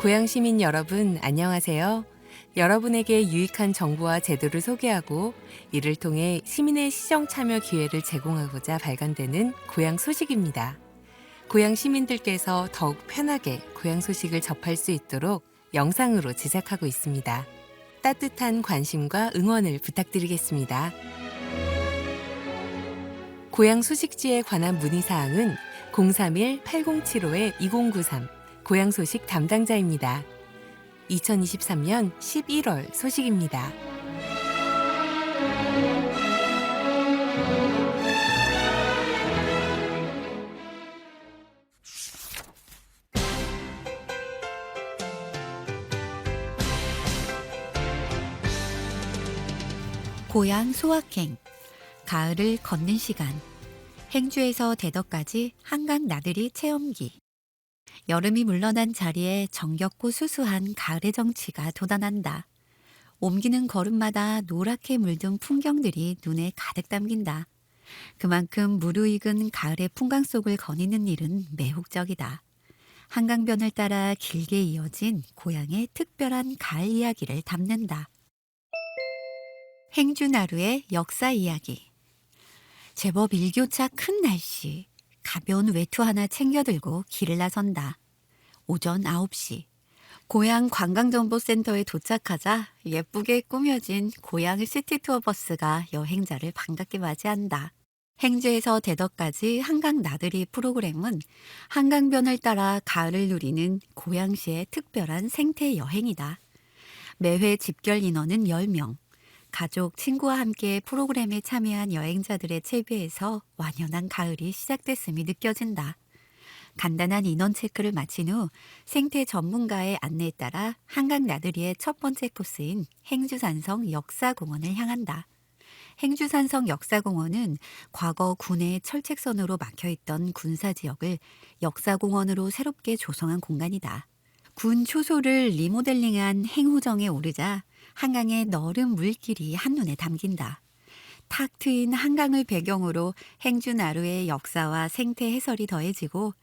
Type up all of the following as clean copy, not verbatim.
고향 시민 여러분, 안녕하세요. 여러분에게 유익한 정보와 제도를 소개하고 이를 통해 시민의 시정 참여 기회를 제공하고자 발간되는 고향 소식입니다. 고향 시민들께서 더욱 편하게 고향 소식을 접할 수 있도록 영상으로 제작하고 있습니다. 따뜻한 관심과 응원을 부탁드리겠습니다. 고향 소식지에 관한 문의사항은 031-8075-2093 고향 소식 담당자입니다. 2023년 11월 소식입니다. 고향 소확행, 가을을 걷는 시간, 행주에서 대덕까지 한강 나들이 체험기. 여름이 물러난 자리에 정겹고 수수한 가을의 정취가 돋아난다. 옮기는 걸음마다 노랗게 물든 풍경들이 눈에 가득 담긴다. 그만큼 무르익은 가을의 풍광 속을 거니는 일은 매혹적이다. 한강변을 따라 길게 이어진 고향의 특별한 가을 이야기를 담는다. 행주나루의 역사 이야기. 제법 일교차 큰 날씨. 가벼운 외투 하나 챙겨들고 길을 나선다. 오전 9시. 고향 관광정보센터에 도착하자 예쁘게 꾸며진 고향 시티투어 버스가 여행자를 반갑게 맞이한다. 행주에서 대덕까지 한강 나들이 프로그램은 한강변을 따라 가을을 누리는 고양시의 특별한 생태 여행이다. 매회 집결 인원은 10명. 가족, 친구와 함께 프로그램에 참여한 여행자들의 채비에서 완연한 가을이 시작됐음이 느껴진다. 간단한 인원 체크를 마친 후 생태 전문가의 안내에 따라 한강 나들이의 첫 번째 코스인 행주산성 역사공원을 향한다. 행주산성 역사공원은 과거 군의 철책선으로 막혀있던 군사지역을 역사공원으로 새롭게 조성한 공간이다. 군 초소를 리모델링한 행후정에 오르자 한강의 너른 물길이 한눈에 담긴다. 탁 트인 한강을 배경으로 행주나루의 역사와 생태 해설이 더해지고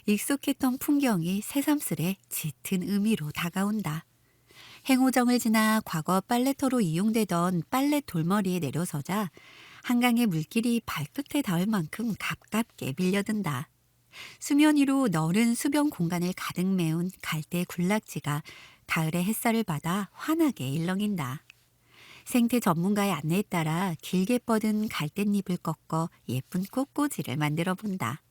익숙했던 풍경이 새삼스레 짙은 의미로 다가온다. 행오정을 지나 과거 빨래터로 이용되던 빨래 돌머리에 내려서자 한강의 물길이 발끝에 닿을 만큼 가깝게 밀려든다. 수면 위로 너른 수변 공간을 가득 메운 갈대 군락지가 가을의 햇살을 받아 환하게 일렁인다. 생태 전문가의 안내에 따라 길게 뻗은 갈대잎을 꺾어 예쁜 꽃꽂이를 만들어 본다.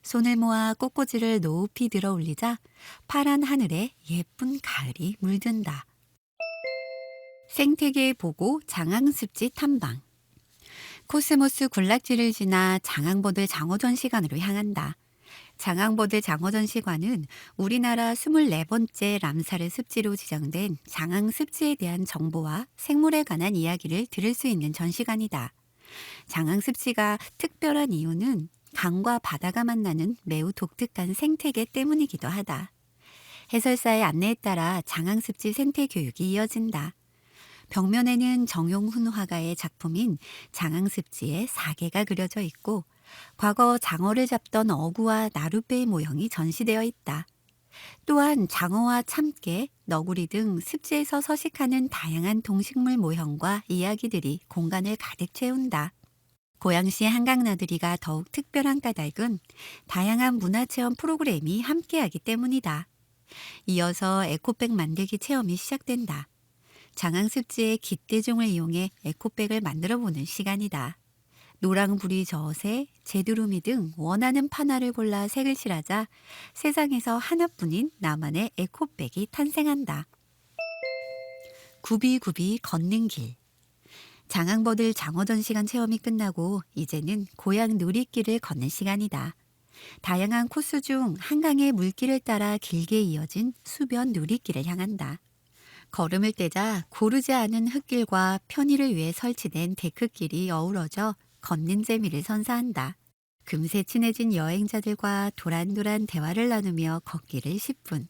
손을 모아 꽃꽂이를 높이 들어 올리자 파란 하늘에 예쁜 가을이 물든다. 생태계 보고 장항습지 탐방. 코스모스 군락지를 지나 장항버들 장어전 시관으로 향한다. 장항버들 장어전 시관은 우리나라 24번째 람사르 습지로 지정된 장항 습지에 대한 정보와 생물에 관한 이야기를 들을 수 있는 전시관이다. 장항 습지가 특별한 이유는 강과 바다가 만나는 매우 독특한 생태계 때문이기도 하다. 해설사의 안내에 따라 장항 습지 생태 교육이 이어진다. 벽면에는 정용훈 화가의 작품인 장항 습지의 사계가 그려져 있고 과거 장어를 잡던 어구와 나룻배의 모형이 전시되어 있다. 또한 장어와 참깨, 너구리 등 습지에서 서식하는 다양한 동식물 모형과 이야기들이 공간을 가득 채운다. 고양시 한강나들이가 더욱 특별한 까닭은 다양한 문화체험 프로그램이 함께하기 때문이다. 이어서 에코백 만들기 체험이 시작된다. 장항습지의 깃대종을 이용해 에코백을 만들어보는 시간이다. 노랑부리 젖에 제두루미 등 원하는 판화를 골라 색을 칠하자 세상에서 하나뿐인 나만의 에코백이 탄생한다. 굽이굽이 걷는 길. 장항버들 장어전 시간 체험이 끝나고 이제는 고향 누리길을 걷는 시간이다. 다양한 코스 중 한강의 물길을 따라 길게 이어진 수변 누리길을 향한다. 걸음을 떼자 고르지 않은 흙길과 편의를 위해 설치된 데크길이 어우러져 걷는 재미를 선사한다. 금세 친해진 여행자들과 도란도란 대화를 나누며 걷기를 10분.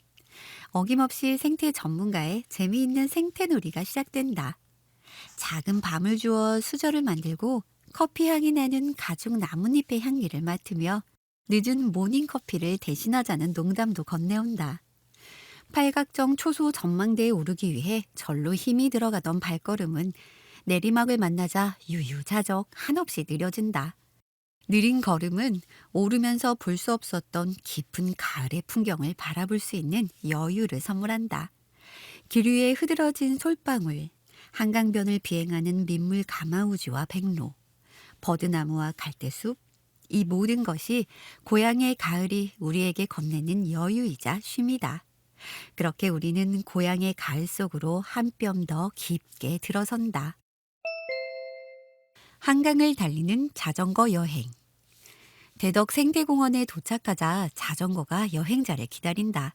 어김없이 생태 전문가의 재미있는 생태놀이가 시작된다. 작은 밤을 주어 수저를 만들고 커피 향이 나는 가죽 나뭇잎의 향기를 맡으며 늦은 모닝커피를 대신하자는 농담도 건네온다. 팔각정 초소 전망대에 오르기 위해 절로 힘이 들어가던 발걸음은 내리막을 만나자 유유자적 한없이 느려진다. 느린 걸음은 오르면서 볼 수 없었던 깊은 가을의 풍경을 바라볼 수 있는 여유를 선물한다. 길 위에 흐드러진 솔방울, 한강변을 비행하는 민물 가마우지와 백로, 버드나무와 갈대숲, 이 모든 것이 고향의 가을이 우리에게 건네는 여유이자 쉼이다. 그렇게 우리는 고향의 가을 속으로 한 뼘 더 깊게 들어선다. 한강을 달리는 자전거 여행. 대덕 생태공원에 도착하자 자전거가 여행자를 기다린다.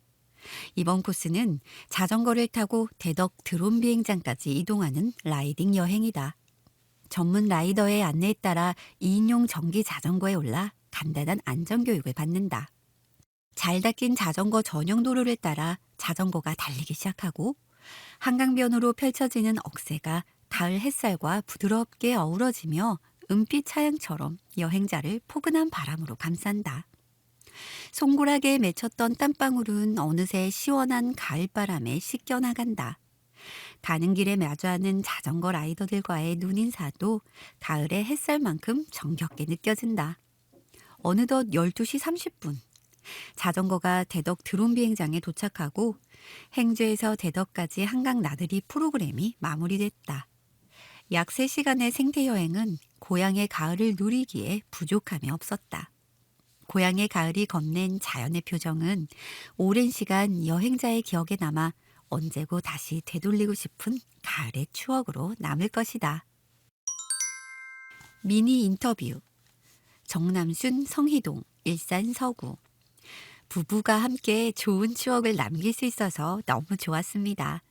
이번 코스는 자전거를 타고 대덕 드론 비행장까지 이동하는 라이딩 여행이다. 전문 라이더의 안내에 따라 2인용 전기 자전거에 올라 간단한 안전교육을 받는다. 잘 닦인 자전거 전용 도로를 따라 자전거가 달리기 시작하고 한강변으로 펼쳐지는 억새가 가을 햇살과 부드럽게 어우러지며 은빛 차양처럼 여행자를 포근한 바람으로 감싼다. 송골하게 맺혔던 땀방울은 어느새 시원한 가을바람에 씻겨나간다. 가는 길에 마주하는 자전거 라이더들과의 눈인사도 가을의 햇살만큼 정겹게 느껴진다. 어느덧 12시 30분. 자전거가 대덕 드론 비행장에 도착하고 행주에서 대덕까지 한강 나들이 프로그램이 마무리됐다. 약 3시간의 생태여행은 고향의 가을을 누리기에 부족함이 없었다. 고향의 가을이 건넨 자연의 표정은 오랜 시간 여행자의 기억에 남아 언제고 다시 되돌리고 싶은 가을의 추억으로 남을 것이다. 미니 인터뷰. 정남순 성희동, 일산 서구. 부부가 함께 좋은 추억을 남길 수 있어서 너무 좋았습니다.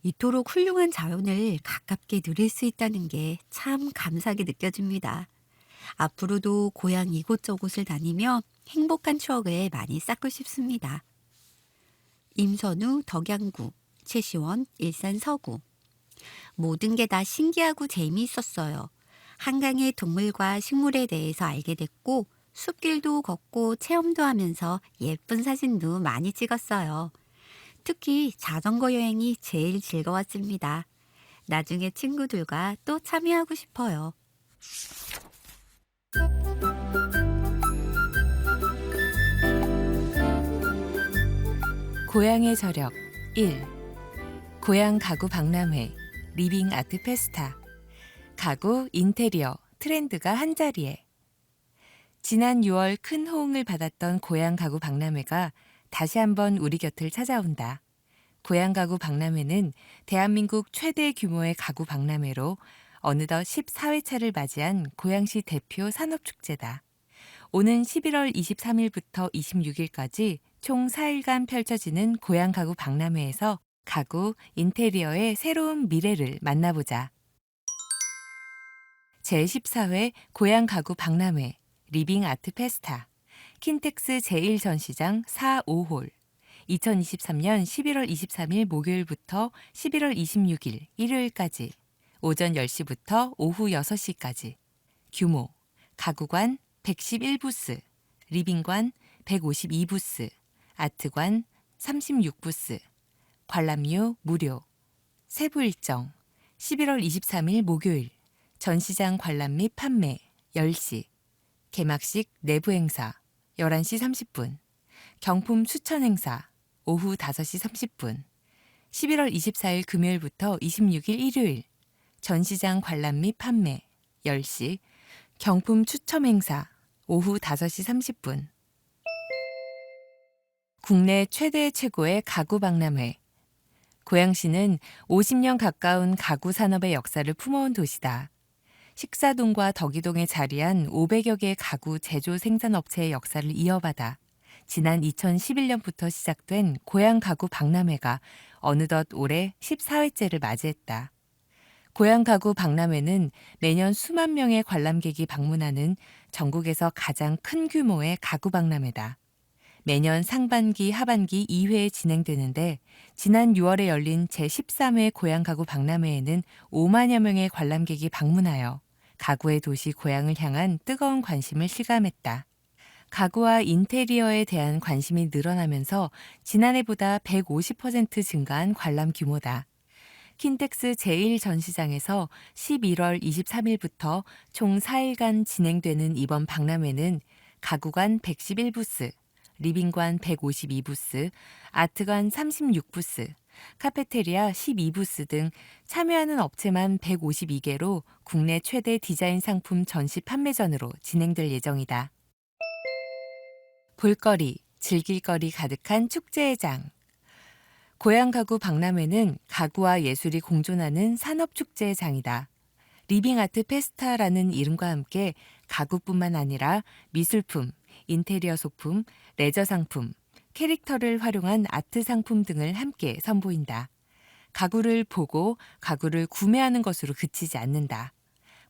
이토록 훌륭한 자연을 가깝게 누릴 수 있다는 게 참 감사하게 느껴집니다. 앞으로도 고향 이곳저곳을 다니며 행복한 추억을 많이 쌓고 싶습니다. 임선우 덕양구, 최시원 일산 서구. 모든 게 다 신기하고 재미있었어요. 한강의 동물과 식물에 대해서 알게 됐고 숲길도 걷고 체험도 하면서 예쁜 사진도 많이 찍었어요. 특히 자전거 여행이 제일 즐거웠습니다. 나중에 친구들과 또 참여하고 싶어요. 고향의 저력 1. 고향 가구 박람회 리빙 아트 페스타. 가구, 인테리어, 트렌드가 한자리에. 지난 6월 큰 호응을 받았던 고향 가구 박람회가 다시 한번 우리 곁을 찾아온다. 고향 가구 박람회는 대한민국 최대 규모의 가구 박람회로 어느덧 14회차를 맞이한 고양시 대표 산업축제다. 오는 11월 23일부터 26일까지 총 4일간 펼쳐지는 고향 가구 박람회에서 가구, 인테리어의 새로운 미래를 만나보자. 제14회 고향 가구 박람회 리빙 아트 페스타 킨텍스 제1전시장 4, 5홀 2023년 11월 23일 목요일부터 11월 26일 일요일까지 오전 10시부터 오후 6시까지. 규모 가구관 111부스, 리빙관 152부스, 아트관 36부스, 관람료 무료. 세부 일정 11월 23일 목요일 전시장 관람 및 판매 10시, 개막식 내부 행사 11시 30분, 경품 추천 행사 오후 5시 30분, 11월 24일 금요일부터 26일 일요일 전시장 관람 및 판매 10시, 경품 추첨 행사 오후 5시 30분. 국내 최대 최고의 가구 박람회. 고양시는 50년 가까운 가구 산업의 역사를 품어온 도시다. 식사동과 덕이동에 자리한 500여 개의 가구 제조 생산업체의 역사를 이어받아 지난 2011년부터 시작된 고향 가구 박람회가 어느덧 올해 14회째를 맞이했다. 고향 가구 박람회는 매년 수만 명의 관람객이 방문하는 전국에서 가장 큰 규모의 가구 박람회다. 매년 상반기, 하반기 2회 진행되는데 지난 6월에 열린 제13회 고향 가구 박람회에는 5만여 명의 관람객이 방문하여 가구의 도시 고향을 향한 뜨거운 관심을 실감했다. 가구와 인테리어에 대한 관심이 늘어나면서 지난해보다 150% 증가한 관람 규모다. 킨텍스 제1전시장에서 11월 23일부터 총 4일간 진행되는 이번 박람회는 가구관 111부스, 리빙관 152부스, 아트관 36부스, 카페테리아 12부스 등 참여하는 업체만 152개로 국내 최대 디자인 상품 전시 판매전으로 진행될 예정이다. 볼거리, 즐길거리 가득한 축제의 장. 고향 가구 박람회는 가구와 예술이 공존하는 산업축제의 장이다. 리빙아트 페스타라는 이름과 함께 가구뿐만 아니라 미술품, 인테리어 소품, 레저 상품, 캐릭터를 활용한 아트 상품 등을 함께 선보인다. 가구를 보고 가구를 구매하는 것으로 그치지 않는다.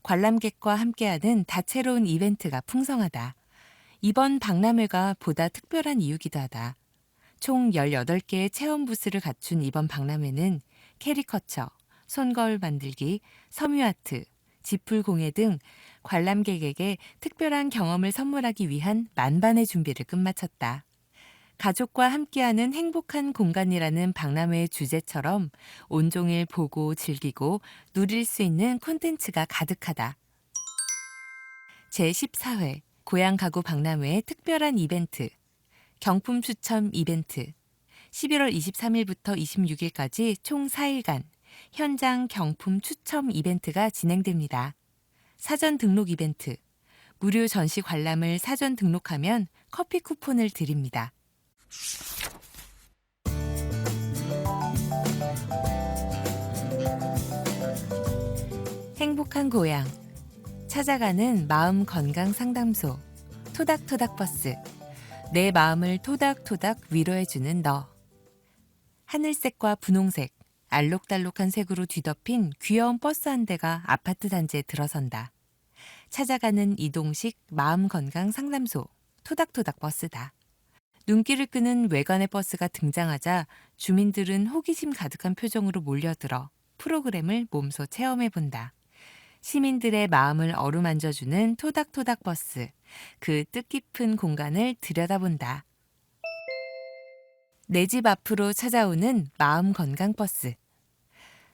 관람객과 함께하는 다채로운 이벤트가 풍성하다. 이번 박람회가 보다 특별한 이유기도 하다. 총 18개의 체험 부스를 갖춘 이번 박람회는 캐리커처, 손거울 만들기, 섬유아트, 지풀 공예 등 관람객에게 특별한 경험을 선물하기 위한 만반의 준비를 끝마쳤다. 가족과 함께하는 행복한 공간이라는 박람회의 주제처럼 온종일 보고 즐기고 누릴 수 있는 콘텐츠가 가득하다. 제14회 고향 가구 박람회의 특별한 이벤트, 경품 추첨 이벤트, 11월 23일부터 26일까지 총 4일간 현장 경품 추첨 이벤트가 진행됩니다. 사전 등록 이벤트, 무료 전시 관람을 사전 등록하면 커피 쿠폰을 드립니다. 행복한 고향, 찾아가는 마음 건강 상담소, 토닥토닥 버스, 내 마음을 토닥토닥 위로해주는 너. 하늘색과 분홍색, 알록달록한 색으로 뒤덮인 귀여운 버스 한 대가 아파트 단지에 들어선다. 찾아가는 이동식 마음건강 상담소, 토닥토닥 버스다. 눈길을 끄는 외관의 버스가 등장하자 주민들은 호기심 가득한 표정으로 몰려들어 프로그램을 몸소 체험해본다. 시민들의 마음을 어루만져주는 토닥토닥 버스, 그 뜻깊은 공간을 들여다본다. 내 집 앞으로 찾아오는 마음 건강 버스.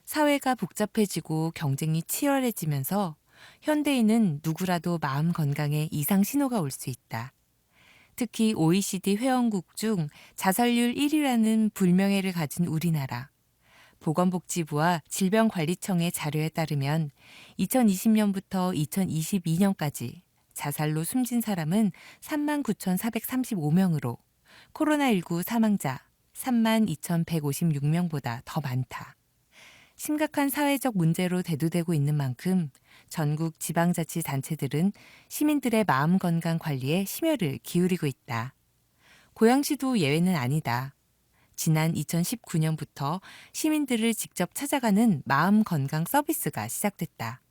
사회가 복잡해지고 경쟁이 치열해지면서 현대인은 누구라도 마음 건강에 이상 신호가 올 수 있다. 특히 OECD 회원국 중 자살률 1위라는 불명예를 가진 우리나라. 보건복지부와 질병관리청의 자료에 따르면 2020년부터 2022년까지 자살로 숨진 사람은 39,435명으로 코로나19 사망자 32,156명보다 더 많다. 심각한 사회적 문제로 대두되고 있는 만큼 전국 지방자치단체들은 시민들의 마음 건강 관리에 심혈을 기울이고 있다. 고양시도 예외는 아니다. 지난 2019년부터 시민들을 직접 찾아가는 마음 건강 서비스가 시작됐다.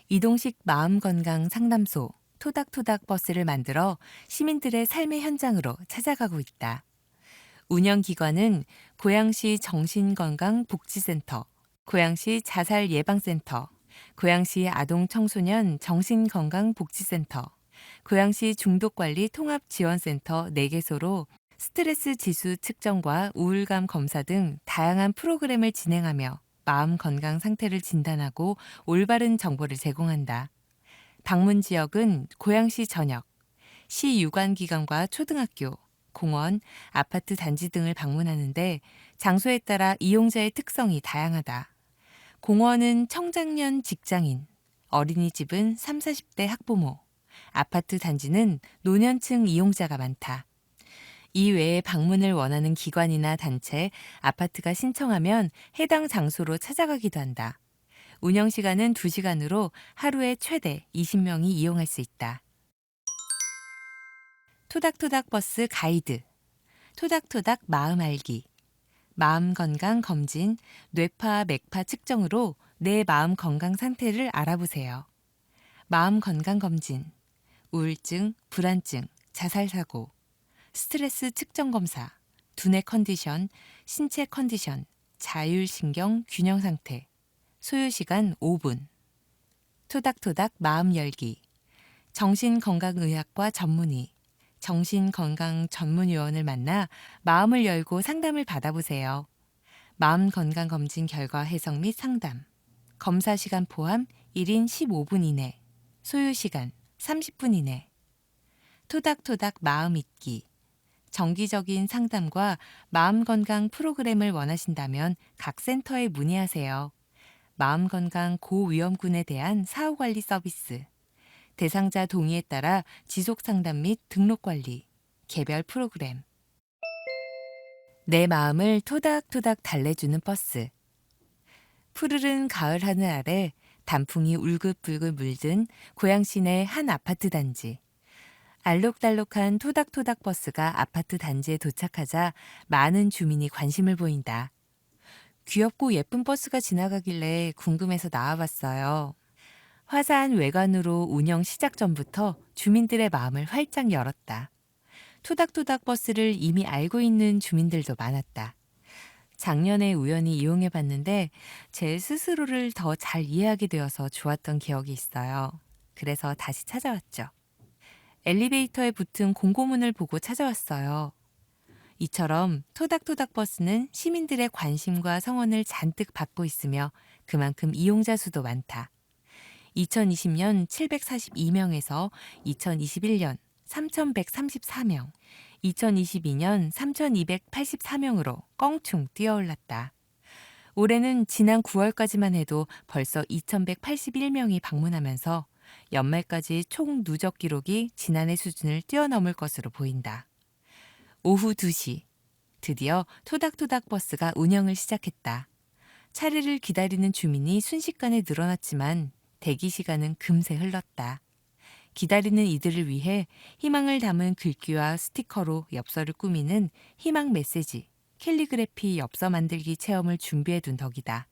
이동식 마음 건강 상담소, 토닥토닥 버스를 만들어 시민들의 삶의 현장으로 찾아가고 있다. 운영기관은 고양시 정신건강복지센터, 고양시 자살예방센터, 고양시 아동청소년 정신건강복지센터, 고양시 중독관리 통합지원센터 4개소로 스트레스 지수 측정과 우울감 검사 등 다양한 프로그램을 진행하며 마음 건강 상태를 진단하고 올바른 정보를 제공한다. 방문 지역은 고양시 전역, 시 유관기관과 초등학교, 공원, 아파트 단지 등을 방문하는데 장소에 따라 이용자의 특성이 다양하다. 공원은 청장년 직장인, 어린이집은 3, 40대 학부모, 아파트 단지는 노년층 이용자가 많다. 이 외에 방문을 원하는 기관이나 단체, 아파트가 신청하면 해당 장소로 찾아가기도 한다. 운영시간은 2시간으로 하루에 최대 20명이 이용할 수 있다. 토닥토닥 버스 가이드, 토닥토닥 마음 알기, 마음 건강 검진, 뇌파, 맥파 측정으로 내 마음 건강 상태를 알아보세요. 마음 건강 검진, 우울증, 불안증, 자살사고, 스트레스 측정 검사, 두뇌 컨디션, 신체 컨디션, 자율신경 균형 상태, 소요시간 5분. 토닥토닥 마음 열기, 정신건강의학과 전문의, 정신건강 전문의원을 만나 마음을 열고 상담을 받아보세요. 마음건강검진 결과 해석 및 상담. 검사 시간 포함 1인 15분 이내. 소요 시간 30분 이내. 토닥토닥 마음 잊기. 정기적인 상담과 마음건강 프로그램을 원하신다면 각 센터에 문의하세요. 마음건강 고위험군에 대한 사후관리 서비스. 대상자 동의에 따라 지속상담 및 등록관리. 개별 프로그램. 내 마음을 토닥토닥 달래주는 버스. 푸르른 가을 하늘 아래 단풍이 울긋불긋 물든 고양시 내 한 아파트 단지. 알록달록한 토닥토닥 버스가 아파트 단지에 도착하자 많은 주민이 관심을 보인다. 귀엽고 예쁜 버스가 지나가길래 궁금해서 나와봤어요. 화사한 외관으로 운영 시작 전부터 주민들의 마음을 활짝 열었다. 토닥토닥 버스를 이미 알고 있는 주민들도 많았다. 작년에 우연히 이용해 봤는데 제 스스로를 더 잘 이해하게 되어서 좋았던 기억이 있어요. 그래서 다시 찾아왔죠. 엘리베이터에 붙은 공고문을 보고 찾아왔어요. 이처럼 토닥토닥 버스는 시민들의 관심과 성원을 잔뜩 받고 있으며 그만큼 이용자 수도 많다. 2020년 742명에서 2021년 3,134명, 2022년 3,284명으로 껑충 뛰어올랐다. 올해는 지난 9월까지만 해도 벌써 2,181명이 방문하면서 연말까지 총 누적 기록이 지난해 수준을 뛰어넘을 것으로 보인다. 오후 2시, 드디어 토닥토닥 버스가 운영을 시작했다. 차례를 기다리는 주민이 순식간에 늘어났지만 대기 시간은 금세 흘렀다. 기다리는 이들을 위해 희망을 담은 글귀와 스티커로 엽서를 꾸미는 희망 메시지, 캘리그래피 엽서 만들기 체험을 준비해둔 덕이다.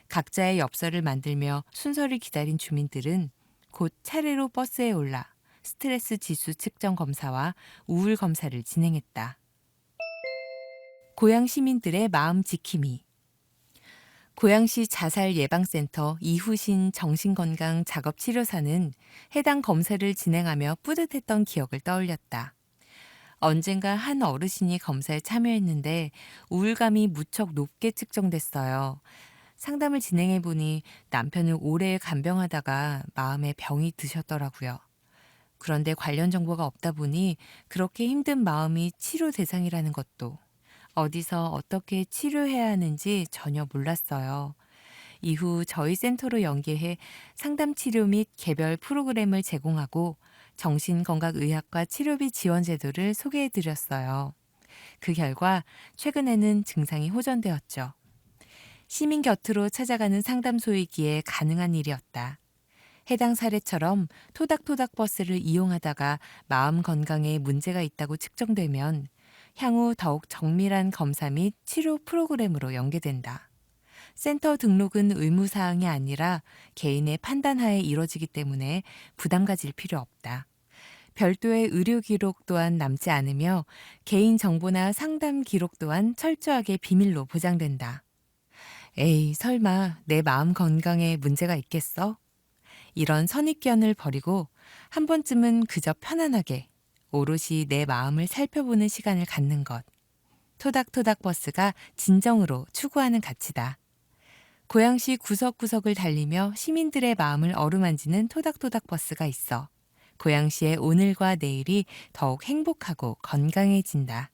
각자의 엽서를 만들며 순서를 기다린 주민들은 곧 차례로 버스에 올라 스트레스 지수 측정 검사와 우울 검사를 진행했다. 고양 시민들의 마음 지킴이. 고양시 자살예방센터 이후신 정신건강 작업치료사는 해당 검사를 진행하며 뿌듯했던 기억을 떠올렸다. 언젠가 한 어르신이 검사에 참여했는데 우울감이 무척 높게 측정됐어요. 상담을 진행해보니 남편을 오래 간병하다가 마음에 병이 드셨더라고요. 그런데 관련 정보가 없다 보니 그렇게 힘든 마음이 치료 대상이라는 것도, 어디서 어떻게 치료해야 하는지 전혀 몰랐어요. 이후 저희 센터로 연계해 상담 치료 및 개별 프로그램을 제공하고 정신건강의학과 치료비 지원 제도를 소개해 드렸어요. 그 결과 최근에는 증상이 호전되었죠. 시민 곁으로 찾아가는 상담소이기에 가능한 일이었다. 해당 사례처럼 토닥토닥 버스를 이용하다가 마음 건강에 문제가 있다고 측정되면 향후 더욱 정밀한 검사 및 치료 프로그램으로 연계된다. 센터 등록은 의무사항이 아니라 개인의 판단하에 이뤄지기 때문에 부담 가질 필요 없다. 별도의 의료 기록 또한 남지 않으며 개인 정보나 상담 기록 또한 철저하게 비밀로 보장된다. 에이, 설마 내 마음 건강에 문제가 있겠어? 이런 선입견을 버리고 한 번쯤은 그저 편안하게 오롯이 내 마음을 살펴보는 시간을 갖는 것. 토닥토닥 버스가 진정으로 추구하는 가치다. 고양시 구석구석을 달리며 시민들의 마음을 어루만지는 토닥토닥 버스가 있어 고양시의 오늘과 내일이 더욱 행복하고 건강해진다.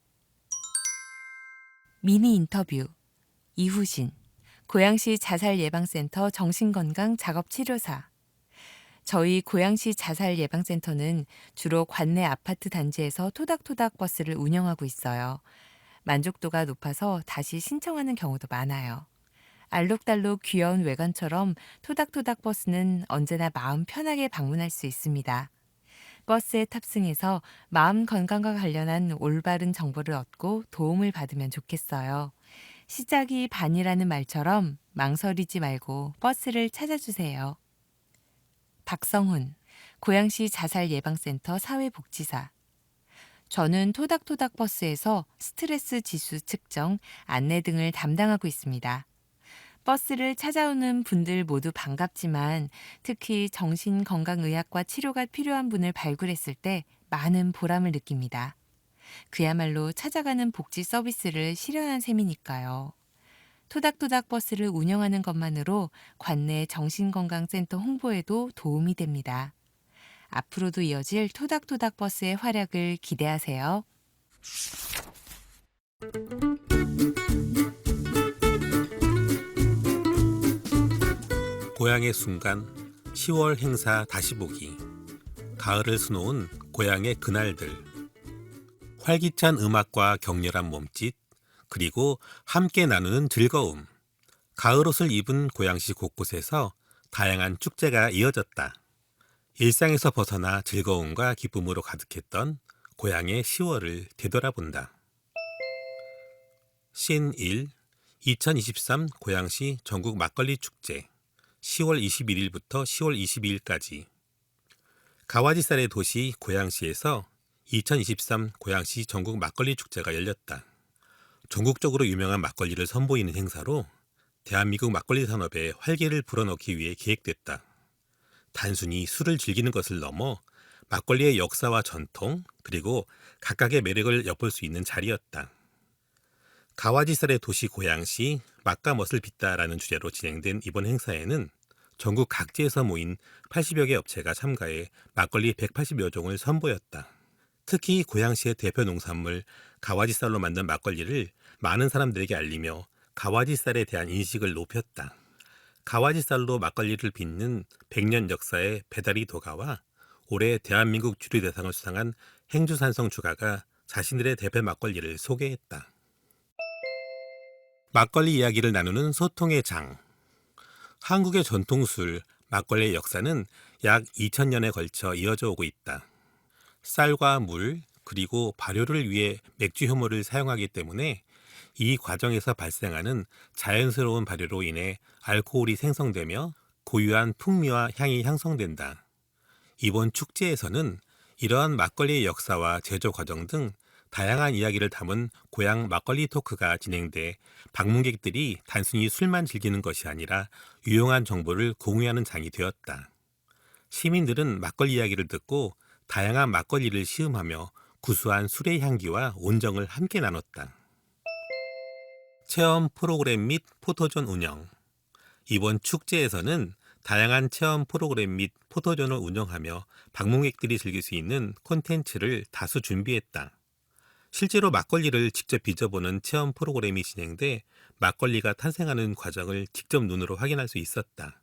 미니 인터뷰. 이후신, 고양시 자살예방센터 정신건강 작업치료사. 저희 고양시 자살예방센터는 주로 관내 아파트 단지에서 토닥토닥 버스를 운영하고 있어요. 만족도가 높아서 다시 신청하는 경우도 많아요. 알록달록 귀여운 외관처럼 토닥토닥 버스는 언제나 마음 편하게 방문할 수 있습니다. 버스에 탑승해서 마음 건강과 관련한 올바른 정보를 얻고 도움을 받으면 좋겠어요. 시작이 반이라는 말처럼 망설이지 말고 버스를 찾아주세요. 박성훈, 고양시 자살예방센터 사회복지사. 저는 토닥토닥 버스에서 스트레스 지수 측정, 안내 등을 담당하고 있습니다. 버스를 찾아오는 분들 모두 반갑지만 특히 정신건강의학과 치료가 필요한 분을 발굴했을 때 많은 보람을 느낍니다. 그야말로 찾아가는 복지 서비스를 실현한 셈이니까요. 토닥토닥 버스를 운영하는 것만으로 관내 정신건강센터 홍보에도 도움이 됩니다. 앞으로도 이어질 토닥토닥 버스의 활약을 기대하세요. 고향의 순간 10월 행사 다시 보기. 가을을 수놓은 고향의 그날들. 활기찬 음악과 격렬한 몸짓, 그리고 함께 나누는 즐거움. 가을옷을 입은 고양시 곳곳에서 다양한 축제가 이어졌다. 일상에서 벗어나 즐거움과 기쁨으로 가득했던 고향의 10월을 되돌아본다. 신 1. 2023 고양시 전국 막걸리 축제 10월 21일부터 10월 22일까지. 가와지살의 도시 고양시에서 2023 고양시 전국 막걸리 축제가 열렸다. 전국적으로 유명한 막걸리를 선보이는 행사로 대한민국 막걸리 산업에 활기를 불어넣기 위해 기획됐다. 단순히 술을 즐기는 것을 넘어 막걸리의 역사와 전통, 그리고 각각의 매력을 엿볼 수 있는 자리였다. 가와지살의 도시 고양시 맛과 멋을 빚다라는 주제로 진행된 이번 행사에는 전국 각지에서 모인 80여 개 업체가 참가해 막걸리 180여 종을 선보였다. 특히 고양시의 대표 농산물 가와지살로 만든 막걸리를 많은 사람들에게 알리며 가와지살에 대한 인식을 높였다. 가와지살로 막걸리를 빚는 100년 역사의 배다리 도가와 올해 대한민국 주류대상을 수상한 행주산성 주가가 자신들의 대표 막걸리를 소개했다. 막걸리 이야기를 나누는 소통의 장. 한국의 전통술 막걸리의 역사는 약 2000년에 걸쳐 이어져 오고 있다. 쌀과 물, 그리고 발효를 위해 맥주 효모를 사용하기 때문에 이 과정에서 발생하는 자연스러운 발효로 인해 알코올이 생성되며 고유한 풍미와 향이 형성된다. 이번 축제에서는 이러한 막걸리의 역사와 제조 과정 등 다양한 이야기를 담은 고향 막걸리 토크가 진행돼 방문객들이 단순히 술만 즐기는 것이 아니라 유용한 정보를 공유하는 장이 되었다. 시민들은 막걸리 이야기를 듣고 다양한 막걸리를 시음하며 구수한 술의 향기와 온정을 함께 나눴다. 체험 프로그램 및 포토존 운영. 이번 축제에서는 다양한 체험 프로그램 및 포토존을 운영하며 방문객들이 즐길 수 있는 콘텐츠를 다수 준비했다. 실제로 막걸리를 직접 빚어보는 체험 프로그램이 진행돼 막걸리가 탄생하는 과정을 직접 눈으로 확인할 수 있었다.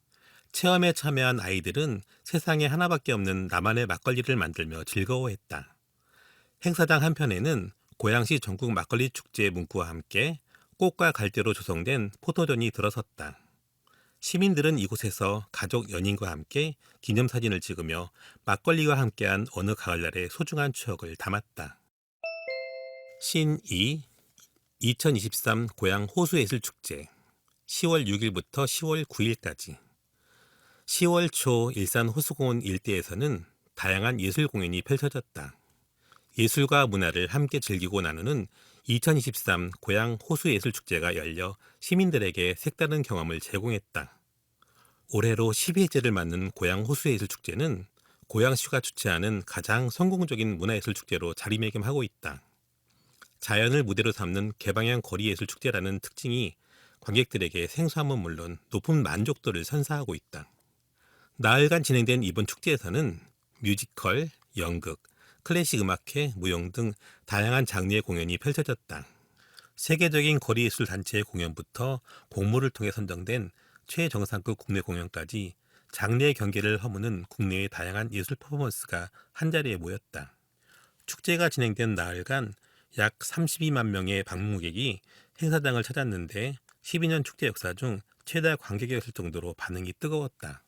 체험에 참여한 아이들은 세상에 하나밖에 없는 나만의 막걸리를 만들며 즐거워했다. 행사장 한편에는 고양시 전국 막걸리 축제 문구와 함께 꽃과 갈대로 조성된 포토존이 들어섰다. 시민들은 이곳에서 가족 연인과 함께 기념사진을 찍으며 막걸리와 함께한 어느 가을날의 소중한 추억을 담았다. 신 2. 2023 고양 호수예술축제 10월 6일부터 10월 9일까지. 10월 초 일산 호수공원 일대에서는 다양한 예술 공연이 펼쳐졌다. 예술과 문화를 함께 즐기고 나누는 2023 고양 호수예술축제가 열려 시민들에게 색다른 경험을 제공했다. 올해로 12회째를 맞는 고양 호수예술축제는 고양시가 주최하는 가장 성공적인 문화예술축제로 자리매김하고 있다. 자연을 무대로 삼는 개방형 거리예술축제라는 특징이 관객들에게 생소함은 물론 높은 만족도를 선사하고 있다. 나흘간 진행된 이번 축제에서는 뮤지컬, 연극, 클래식 음악회, 무용 등 다양한 장르의 공연이 펼쳐졌다. 세계적인 거리예술 단체의 공연부터 공모를 통해 선정된 최정상급 국내 공연까지 장르의 경계를 허무는 국내의 다양한 예술 퍼포먼스가 한자리에 모였다. 축제가 진행된 나흘간 약 32만 명의 방문객이 행사장을 찾았는데 12년 축제 역사 중 최다 관객이었을 정도로 반응이 뜨거웠다.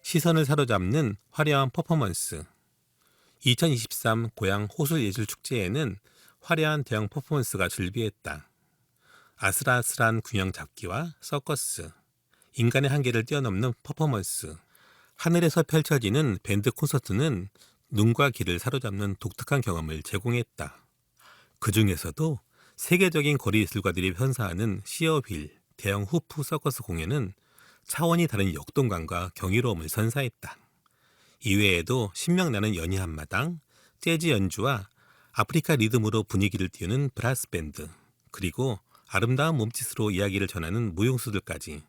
시선을 사로잡는 화려한 퍼포먼스. 2023 고양 호수예술축제에는 화려한 대형 퍼포먼스가 즐비했다. 아슬아슬한 균형 잡기와 서커스, 인간의 한계를 뛰어넘는 퍼포먼스, 하늘에서 펼쳐지는 밴드 콘서트는 눈과 귀를 사로잡는 독특한 경험을 제공했다. 그 중에서도 세계적인 거리 예술가들이 편사하는 시어휠, 대형 후프 서커스 공연은 차원이 다른 역동감과 경이로움을 선사했다. 이외에도 신명나는 연희 한마당, 재즈 연주와 아프리카 리듬으로 분위기를 띄우는 브라스 밴드, 그리고 아름다운 몸짓으로 이야기를 전하는 무용수들까지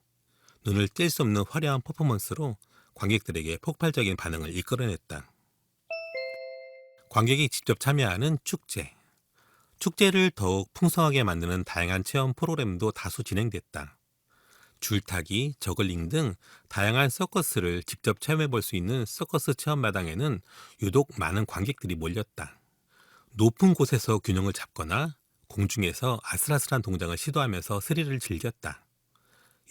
눈을 뗄 수 없는 화려한 퍼포먼스로 관객들에게 폭발적인 반응을 이끌어냈다. 관객이 직접 참여하는 축제. 축제를 더욱 풍성하게 만드는 다양한 체험 프로그램도 다수 진행됐다. 줄타기, 저글링 등 다양한 서커스를 직접 체험해 볼 수 있는 서커스 체험마당에는 유독 많은 관객들이 몰렸다. 높은 곳에서 균형을 잡거나 공중에서 아슬아슬한 동작을 시도하면서 스릴을 즐겼다.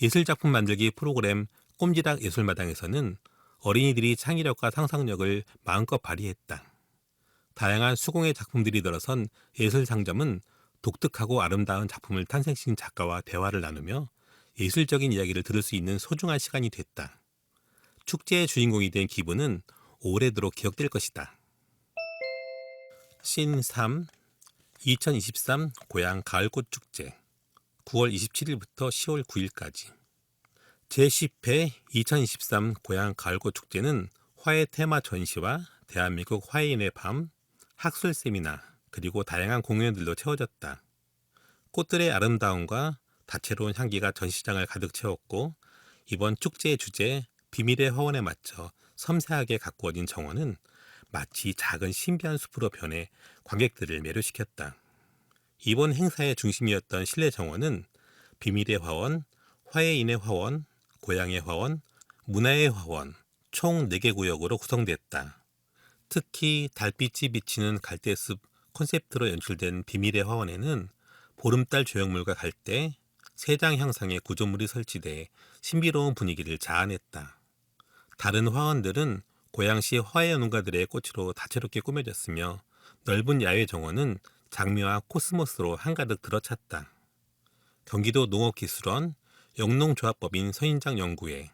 예술작품 만들기 프로그램 꼼지락 예술마당에서는 어린이들이 창의력과 상상력을 마음껏 발휘했다. 다양한 수공예 작품들이 들어선 예술상점은 독특하고 아름다운 작품을 탄생시킨 작가와 대화를 나누며 예술적인 이야기를 들을 수 있는 소중한 시간이 됐다. 축제의 주인공이 된 기분은 오래도록 기억될 것이다. 씬 3. 2023 고향 가을꽃 축제 9월 27일부터 10월 9일까지 제10회 2023 고향 가을꽃 축제는 화해 테마 전시와 대한민국 화해인의 밤, 학술 세미나, 그리고 다양한 공연들로 채워졌다. 꽃들의 아름다움과 다채로운 향기가 전시장을 가득 채웠고, 이번 축제의 주제 비밀의 화원에 맞춰 섬세하게 가꾸어진 정원은 마치 작은 신비한 숲으로 변해 관객들을 매료시켰다. 이번 행사의 중심이었던 실내 정원은 비밀의 화원, 화해인의 화원, 고향의 화원, 문화의 화원 총 4개 구역으로 구성됐다. 특히 달빛이 비치는 갈대숲 콘셉트로 연출된 비밀의 화원에는 보름달 조형물과 갈대, 세장 형상의 구조물이 설치돼 신비로운 분위기를 자아냈다. 다른 화원들은 고양시 화해연구가들의 꽃으로 다채롭게 꾸며졌으며 넓은 야외 정원은 장미와 코스모스로 한가득 들어찼다. 경기도 농업기술원, 영농조합법인 서인장 연구회,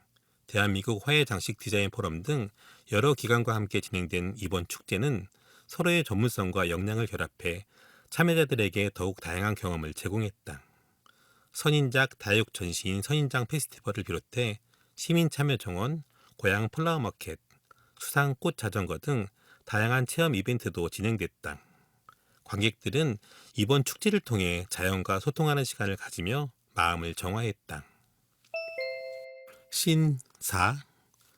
대한민국 화해장식 디자인 포럼 등 여러 기관과 함께 진행된 이번 축제는 서로의 전문성과 역량을 결합해 참여자들에게 더욱 다양한 경험을 제공했다. 선인작 다육 전시인 선인장 페스티벌을 비롯해 시민 참여 정원, 고향 플라워 마켓, 수상 꽃 자전거 등 다양한 체험 이벤트도 진행됐다. 관객들은 이번 축제를 통해 자연과 소통하는 시간을 가지며 마음을 정화했다. 신 4.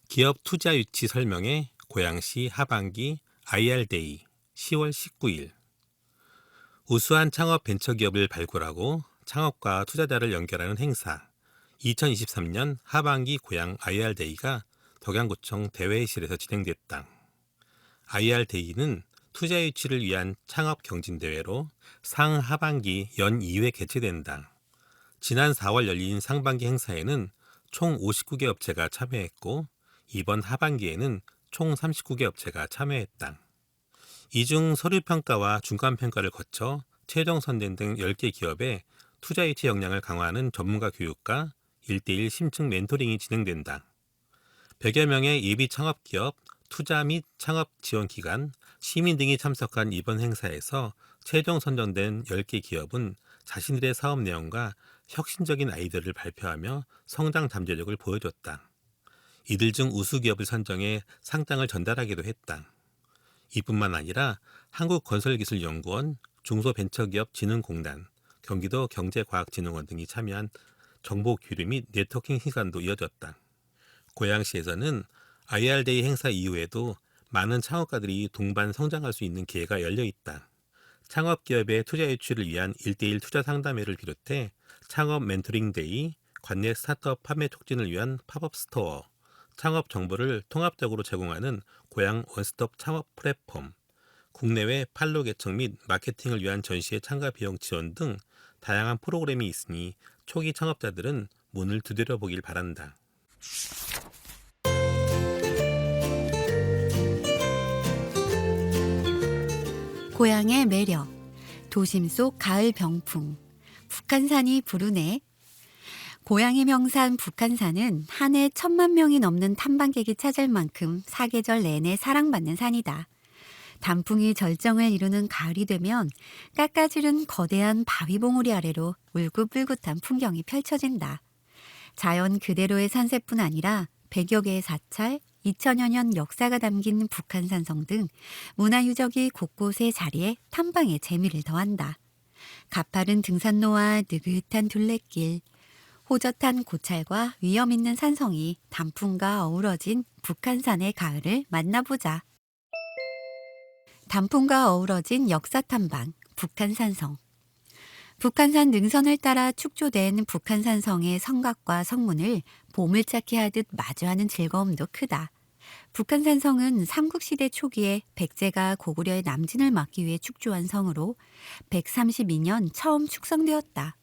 기업 투자 유치 설명회 고양시 하반기 IR데이 10월 19일 우수한 창업 벤처기업을 발굴하고 창업과 투자자를 연결하는 행사 2023년 하반기 고양 IR데이가 덕양구청 대회실에서 진행됐다. IR데이는 투자 유치를 위한 창업 경진대회로 상하반기 연 2회 개최된다. 지난 4월 열린 상반기 행사에는 총 59개 업체가 참여했고 이번 하반기에는 총 39개 업체가 참여했다. 이 중 서류평가와 중간평가를 거쳐 최종 선정 등 10개 기업의 투자 유치 역량을 강화하는 전문가 교육과 1대1 심층 멘토링이 진행된다. 100여 명의 예비 창업기업, 투자 및 창업 지원기관, 시민 등이 참석한 이번 행사에서 최종 선정된 10개 기업은 자신들의 사업 내용과 혁신적인 아이디어를 발표하며 성장 잠재력을 보여줬다. 이들 중 우수기업을 선정해 상장을 전달하기도 했다. 이뿐만 아니라 한국건설기술연구원, 중소벤처기업진흥공단, 경기도 경제과학진흥원 등이 참여한 정보 교류 및 네트워킹 시간도 이어졌다. 고양시에서는 IR데이 행사 이후에도 많은 창업가들이 동반 성장할 수 있는 기회가 열려 있다. 창업기업의 투자 유치를 위한 1대1 투자 상담회를 비롯해 창업 멘토링 데이, 관내 스타트업 판매 촉진을 위한 팝업 스토어, 창업 정보를 통합적으로 제공하는 고양 원스톱 창업 플랫폼, 국내외 판로 개척 및 마케팅을 위한 전시의 참가 비용 지원 등 다양한 프로그램이 있으니 초기 창업자들은 문을 두드려 보길 바란다. 고향의 매력, 도심 속 가을 병풍, 북한산이 부르네. 고향의 명산 북한산은 한 해 1,000만 명이 넘는 탐방객이 찾을 만큼 사계절 내내 사랑받는 산이다. 단풍이 절정을 이루는 가을이 되면 깎아지른 거대한 바위봉우리 아래로 울긋불긋한 풍경이 펼쳐진다. 자연 그대로의 산세뿐 아니라 100여 개의 사찰, 2000여 년 역사가 담긴 북한산성 등 문화유적이 곳곳에 자리해 탐방의 재미를 더한다. 가파른 등산로와 느긋한 둘레길, 호젓한 고찰과 위험 있는 산성이 단풍과 어우러진 북한산의 가을을 만나보자. 단풍과 어우러진 역사탐방, 북한산성. 북한산 능선을 따라 축조된 북한산성의 성곽과 성문을 보물찾기 하듯 마주하는 즐거움도 크다. 북한산성은 삼국시대 초기에 백제가 고구려의 남진을 막기 위해 축조한 성으로 132년 처음 축성되었다.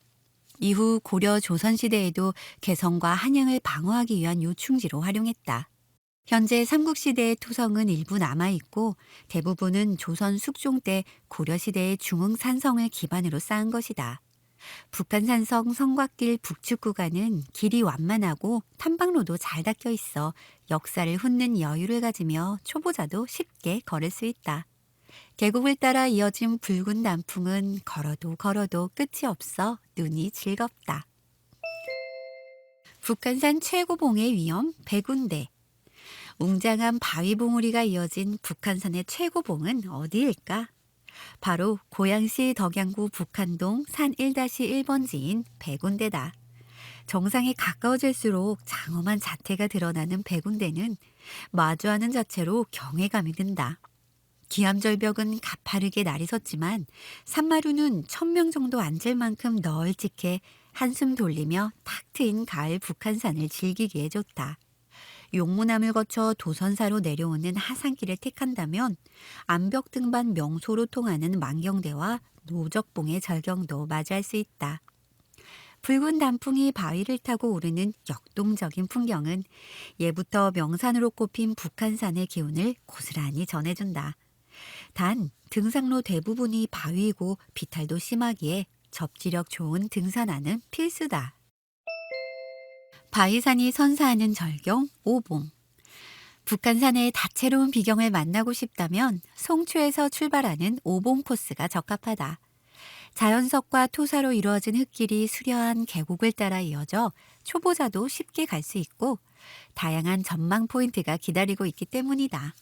이후 고려 조선시대에도 개성과 한양을 방어하기 위한 요충지로 활용했다. 현재 삼국시대의 토성은 일부 남아있고 대부분은 조선 숙종 때 고려시대의 중흥산성을 기반으로 쌓은 것이다. 북한산성 성곽길 북측 구간은 길이 완만하고 탐방로도 잘 닦여 있어 역사를 훑는 여유를 가지며 초보자도 쉽게 걸을 수 있다. 계곡을 따라 이어진 붉은 단풍은 걸어도 끝이 없어 눈이 즐겁다. 북한산 최고봉의 위험 100군데. 웅장한 바위봉우리가 이어진 북한산의 최고봉은 어디일까? 바로 고양시 덕양구 북한동 산 1-1번지인 백운대다. 정상에 가까워질수록 장엄한 자태가 드러나는 백운대는 마주하는 자체로 경외감이 든다. 기암절벽은 가파르게 날이 섰지만 산마루는 1000명 정도 앉을 만큼 널찍해 한숨 돌리며 탁 트인 가을 북한산을 즐기기에 좋다. 용문암을 거쳐 도선사로 내려오는 하산길을 택한다면 암벽 등반 명소로 통하는 만경대와 노적봉의 절경도 맞이할 수 있다. 붉은 단풍이 바위를 타고 오르는 역동적인 풍경은 예부터 명산으로 꼽힌 북한산의 기운을 고스란히 전해준다. 단 등산로 대부분이 바위이고 비탈도 심하기에 접지력 좋은 등산화는 필수다. 바위산이 선사하는 절경 오봉. 북한산의 다채로운 비경을 만나고 싶다면 송초에서 출발하는 오봉 코스가 적합하다. 자연석과 토사로 이루어진 흙길이 수려한 계곡을 따라 이어져 초보자도 쉽게 갈 수 있고 다양한 전망 포인트가 기다리고 있기 때문이다.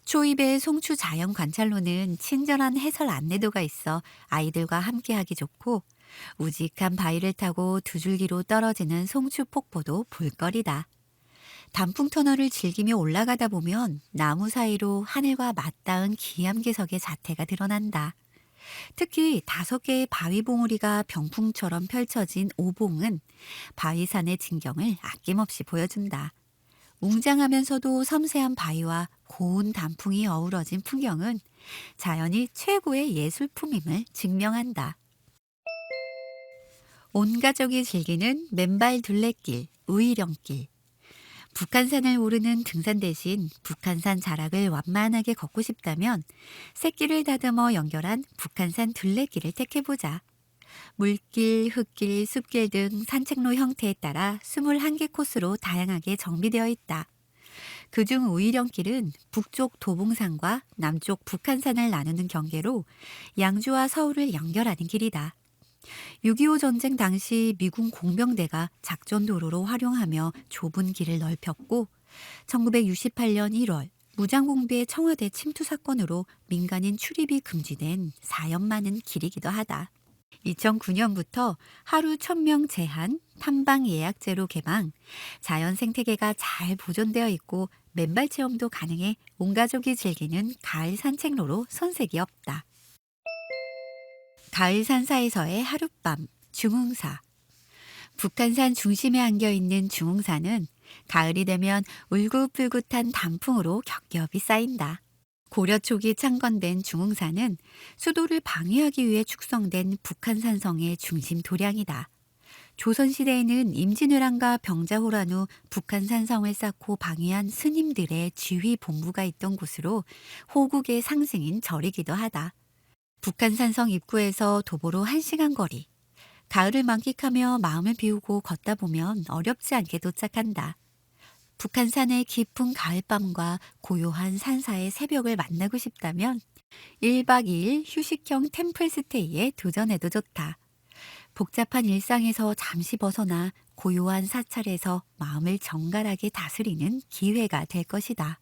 초입의 송추 자연 관찰로는 친절한 해설 안내도가 있어 아이들과 함께하기 좋고 우직한 바위를 타고 두 줄기로 떨어지는 송추 폭포도 볼거리다. 단풍 터널을 즐기며 올라가다 보면 나무 사이로 하늘과 맞닿은 기암괴석의 자태가 드러난다. 특히 5개의 바위 봉우리가 병풍처럼 펼쳐진 오봉은 바위산의 진경을 아낌없이 보여준다. 웅장하면서도 섬세한 바위와 고운 단풍이 어우러진 풍경은 자연이 최고의 예술품임을 증명한다. 온 가족이 즐기는 맨발 둘레길, 우이령길. 북한산을 오르는 등산 대신 북한산 자락을 완만하게 걷고 싶다면 새길을 다듬어 연결한 북한산 둘레길을 택해보자. 물길, 흙길, 숲길 등 산책로 형태에 따라 21개 코스로 다양하게 정비되어 있다. 그중 우이령길은 북쪽 도봉산과 남쪽 북한산을 나누는 경계로 양주와 서울을 연결하는 길이다. 6.25 전쟁 당시 미군 공병대가 작전도로로 활용하며 좁은 길을 넓혔고 1968년 1월 무장공비의 청와대 침투 사건으로 민간인 출입이 금지된 사연 많은 길이기도 하다. 2009년부터 하루 1000명 제한, 탐방 예약제로 개방, 자연 생태계가 잘 보존되어 있고 맨발 체험도 가능해 온 가족이 즐기는 가을 산책로로 손색이 없다. 가을 산사에서의 하룻밤, 중흥사. 북한산 중심에 안겨있는 중흥사는 가을이 되면 울긋불긋한 단풍으로 겹겹이 쌓인다. 고려 초기 창건된 중흥사는 수도를 방위하기 위해 축성된 북한산성의 중심 도량이다. 조선시대에는 임진왜란과 병자호란 후 북한산성을 쌓고 방위한 스님들의 지휘 본부가 있던 곳으로 호국의 상징인 절이기도 하다. 북한산성 입구에서 도보로 1시간 거리. 가을을 만끽하며 마음을 비우고 걷다 보면 어렵지 않게 도착한다. 북한산의 깊은 가을밤과 고요한 산사의 새벽을 만나고 싶다면 1박 2일 휴식형 템플스테이에 도전해도 좋다. 복잡한 일상에서 잠시 벗어나 고요한 사찰에서 마음을 정갈하게 다스리는 기회가 될 것이다.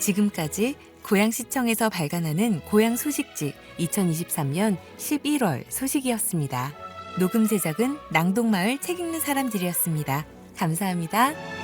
지금까지 고양시청에서 발간하는 고양 소식지 2023년 11월 소식이었습니다. 녹음 제작은 낭동마을 책 읽는 사람들이었습니다. 감사합니다.